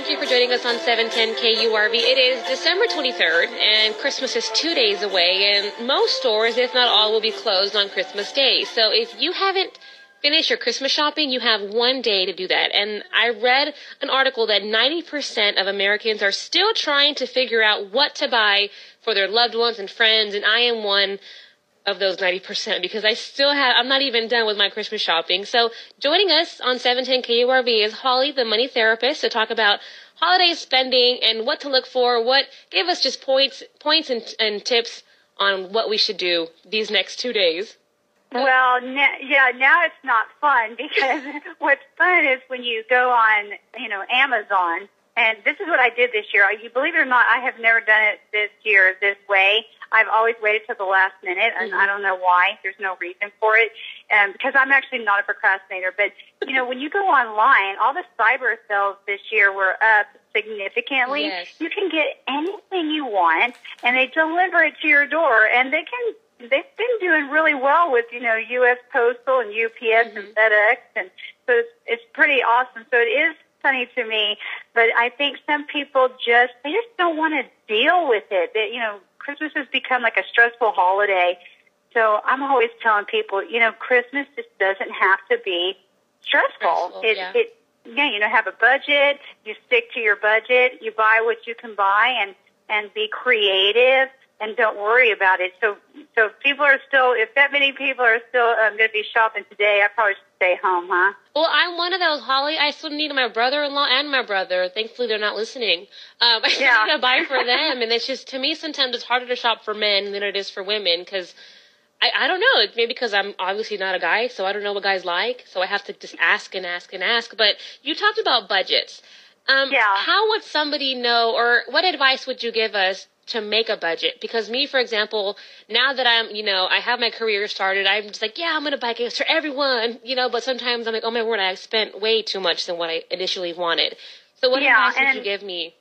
Thank you for joining us on 710 KURV. It is December 23rd, and Christmas is 2 days away, and most stores, if not all, will be closed on Christmas Day. So if you haven't finished your Christmas shopping, you have 1 day to do that. And I read an article that 90% of Americans are still trying to figure out what to buy for their loved ones and friends, and I am one of those 90% because I'm not even done with my Christmas shopping. So joining us on 710 KURV is Holly, the money therapist, to talk about holiday spending and what to look for. Give us just points and tips on what we should do these next 2 days. Well, now it's not fun because what's fun is when you go on, Amazon. And this is what I did this year. You believe it or not, I have never done it this year this way. I've always waited till the last minute, and I don't know why. There's no reason for it, because I'm actually not a procrastinator. But, when you go online, all the cyber sales this year were up significantly. Yes. You can get anything you want, and they deliver it to your door. And they've been doing really well with, U.S. Postal and UPS and FedEx. And so it's pretty awesome. So it is funny to me, but I think some people just don't want to deal with it. Christmas has become like a stressful holiday. So I'm always telling people, Christmas just doesn't have to be stressful. Have a budget, you stick to your budget, you buy what you can buy and be creative and don't worry about it. So if that many people are still going to be shopping today, I probably should stay home, huh? Well, I'm one of those, Holly. I still need my brother-in-law and my brother. Thankfully, they're not listening. I still need to buy for them. And it's just, to me, sometimes it's harder to shop for men than it is for women because I don't know. It's maybe because I'm obviously not a guy, so I don't know what guys like. So I have to just ask and ask and ask. But you talked about budgets. How would somebody know, or what advice would you give us to make a budget? Because me, for example, now that I have my career started, I'm just like, I'm going to buy gifts for everyone, but sometimes I'm like, oh my word, I've spent way too much than what I initially wanted. So what advice would you give me?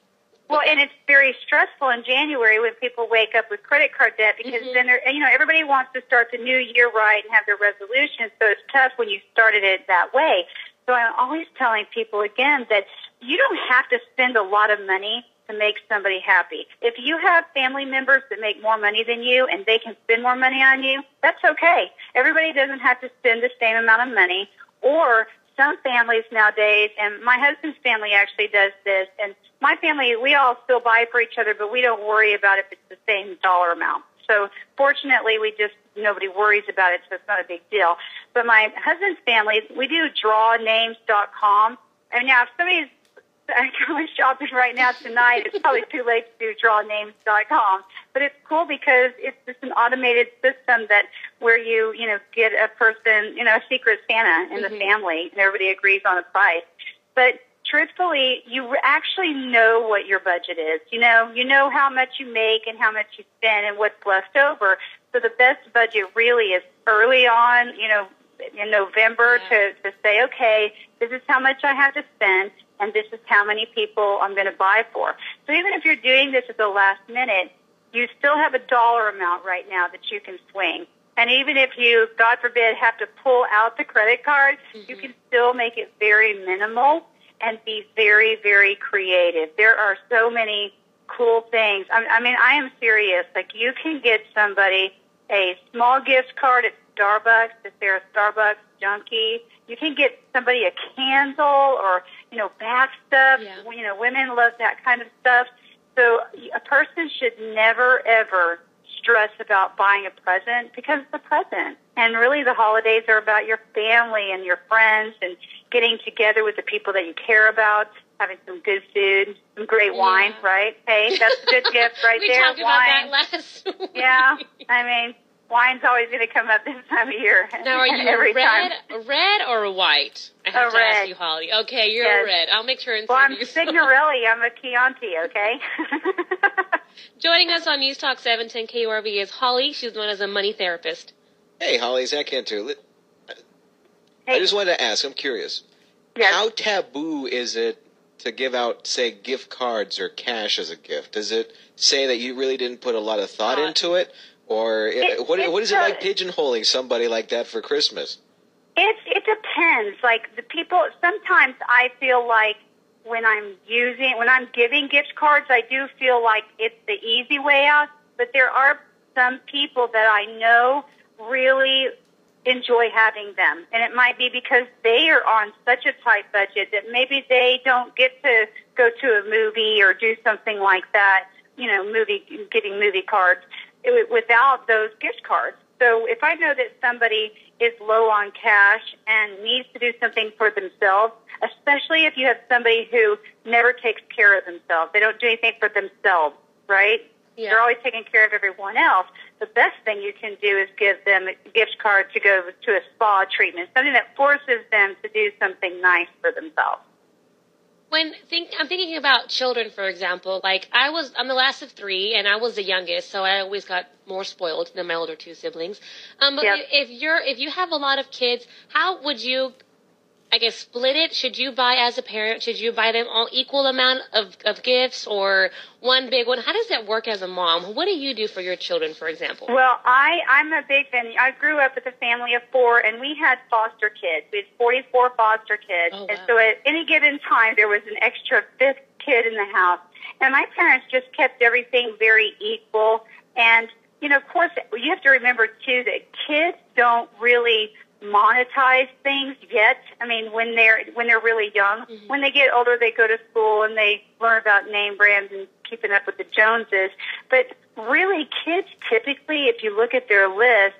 Well, and it's very stressful in January when people wake up with credit card debt because then everybody wants to start the new year right and have their resolutions. So it's tough when you started it that way. So I'm always telling people again that you don't have to spend a lot of money to make somebody happy. If you have family members that make more money than you and they can spend more money on you, that's okay. Everybody doesn't have to spend the same amount of money. Or some families nowadays, and my husband's family actually does this, and my family, we all still buy for each other, but we don't worry about if it's the same dollar amount. So fortunately, nobody worries about it, so it's not a big deal. But my husband's family, we do drawnames.com. And now if somebody's going shopping right now tonight, it's probably too late to do drawnames.com. But it's cool because it's just an automated system where you get a person, a secret Santa in the family, and everybody agrees on a price. But truthfully, you actually know what your budget is. You know how much you make and how much you spend and what's left over. So the best budget really is early on, in November to say, okay, this is how much I have to spend, and this is how many people I'm going to buy for. So even if you're doing this at the last minute, you still have a dollar amount right now that you can swing. And even if you, God forbid, have to pull out the credit card, you can still make it very minimal and be very, very creative. There are so many cool things. I mean, I am serious. Like, you can get somebody a small gift card at Starbucks if they're a Starbucks junkie. You can get somebody a candle or, bath stuff. Yeah. Women love that kind of stuff. So a person should never, ever stress about buying a present because it's a present. And really the holidays are about your family and your friends and getting together with the people that you care about, having some good food, some great wine, right? Hey, that's a good gift right we there. We talked about that last week. Yeah, I mean, wine's always going to come up this time of year. Now, are you a red or a white? I have to ask you, Holly. Okay, you're a red. I'll make sure and Well, send I'm you Signorelli. I'm a Chianti, okay? Joining us on News Talk 710 KURV is Holly. She's known as a money therapist. Hey, Holly, Zach Cantu. I just wanted to ask, I'm curious. Yes. How taboo is it to give out, say, gift cards or cash as a gift? Does it say that you really didn't put a lot of thought into it? Or what is it like pigeonholing somebody like that for Christmas? It depends. Like, the people, sometimes I feel like when I'm giving gift cards, I do feel like it's the easy way out. But there are some people that I know really enjoy having them. And it might be because they are on such a tight budget that maybe they don't get to go to a movie or do something like that, getting movie cards without those gift cards. So if I know that somebody is low on cash and needs to do something for themselves, especially if you have somebody who never takes care of themselves, they don't do anything for themselves, right? Yeah. They're always taking care of everyone else. The best thing you can do is give them a gift card to go to a spa treatment, something that forces them to do something nice for themselves. I'm thinking about children, for example. Like I'm the last of 3, and I was the youngest, so I always got more spoiled than my older 2 siblings. But yep. If you have a lot of kids, how would you, I guess, split it? Should you buy, as a parent, should you buy them all equal amount of gifts, or one big one? How does that work as a mom? What do you do for your children, for example? Well, I'm a big fan. I grew up with a family of 4, and we had foster kids. We had 44 foster kids. Oh, wow. And so at any given time, there was an extra 5th kid in the house. And my parents just kept everything very equal. And, of course, you have to remember, too, that kids don't really monetize things yet. I mean, when they're really young. Mm-hmm. When they get older, they go to school and they learn about name brands and keeping up with the Joneses. But really, kids typically, if you look at their list,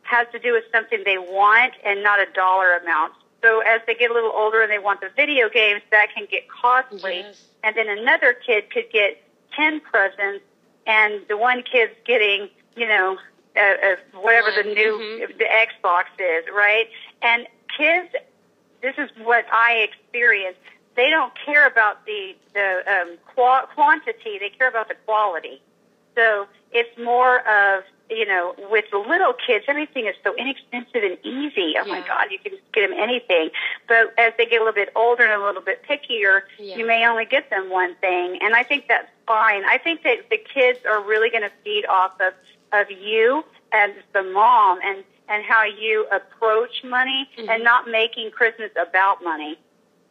has to do with something they want and not a dollar amount. So as they get a little older and they want the video games, that can get costly. Yes. And then another kid could get 10 presents, and the one kid's getting, whatever the new the Xbox is, right? And kids, this is what I experienced. They don't care about the quantity; they care about the quality. So it's more of, with the little kids, everything is so inexpensive and easy. Oh my God, you can just get them anything. But as they get a little bit older and a little bit pickier, you may only get them one thing, and I think that's fine. I think that the kids are really going to feed off of you as the mom and how you approach money and not making Christmas about money.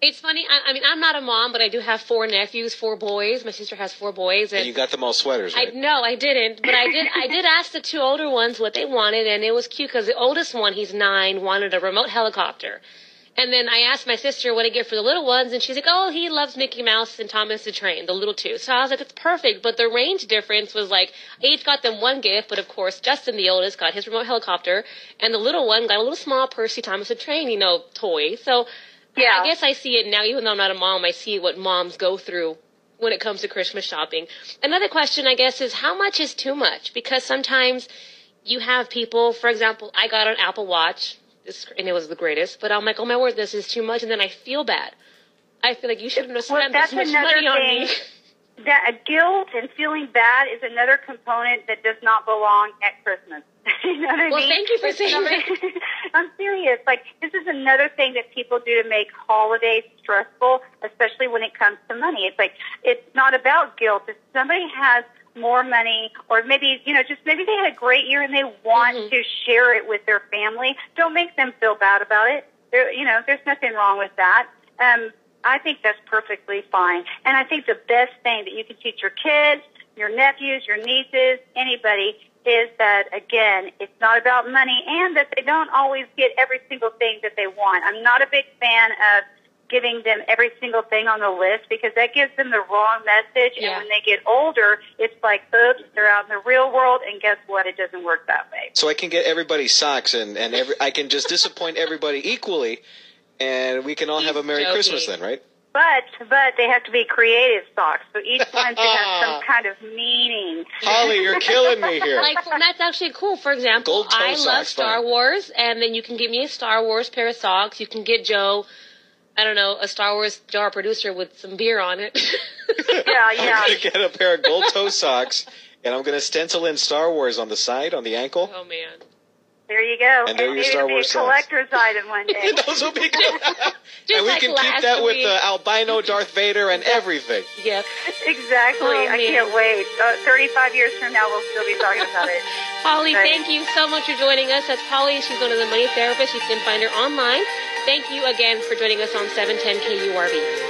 It's funny. I mean, I'm not a mom, but I do have 4 nephews, 4 boys. My sister has 4 boys. And you got them all sweaters, right? No, I didn't. But I did ask the 2 older ones what they wanted, and it was cute because the oldest one, he's 9, wanted a remote helicopter. And then I asked my sister what to get for the little ones, and she's like, oh, he loves Mickey Mouse and Thomas the Train, the little 2. So I was like, it's perfect. But the range difference was like, I each got them one gift, but of course, Justin, the oldest, got his remote helicopter, and the little one got a little small Percy Thomas the Train, toy. So I guess I see it now, even though I'm not a mom, I see what moms go through when it comes to Christmas shopping. Another question, I guess, is how much is too much? Because sometimes you have people, for example, I got an Apple Watch, and it was the greatest, but I'm like, oh my word, this is too much, and then I feel bad. I feel like you shouldn't have spent this much money on me. That guilt and feeling bad is another component that does not belong at Christmas. You know what I mean? Well, thank you for saying that. I'm serious. Like, this is another thing that people do to make holidays stressful, especially when it comes to money. It's like, it's not about guilt. If somebody has more money, or maybe, maybe they had a great year and they want to share it with their family, don't make them feel bad about it. There's nothing wrong with that. I think that's perfectly fine. And I think the best thing that you can teach your kids, your nephews, your nieces, anybody, is that, again, it's not about money, and that they don't always get every single thing that they want. I'm not a big fan of giving them every single thing on the list, because that gives them the wrong message. Yeah. And when they get older, it's like, oops, they're out in the real world, and guess what? It doesn't work that way. So I can get everybody socks, and I can just disappoint everybody equally, and we can all have a Merry Christmas then, right? But they have to be creative socks. So each one should have some kind of meaning. Holly, you're killing me here. That's actually cool. For example, I love Star Wars, and then you can give me a Star Wars pair of socks. You can get Joe, I don't know, a Star Wars jar producer with some beer on it. Yeah. I'm going to get a pair of gold toe socks, and I'm going to stencil in Star Wars on the side, on the ankle. Oh, man. There you go. And there your Star Wars socks. Collector's item one day. Those will be good. And we can keep that with albino Darth Vader and everything. Yep. Exactly. I can't wait. 35 years from now, we'll still be talking about it. Holly, thank you so much for joining us. That's Holly. She's one of the money therapists. You can find her online. Thank you again for joining us on 710 KURV.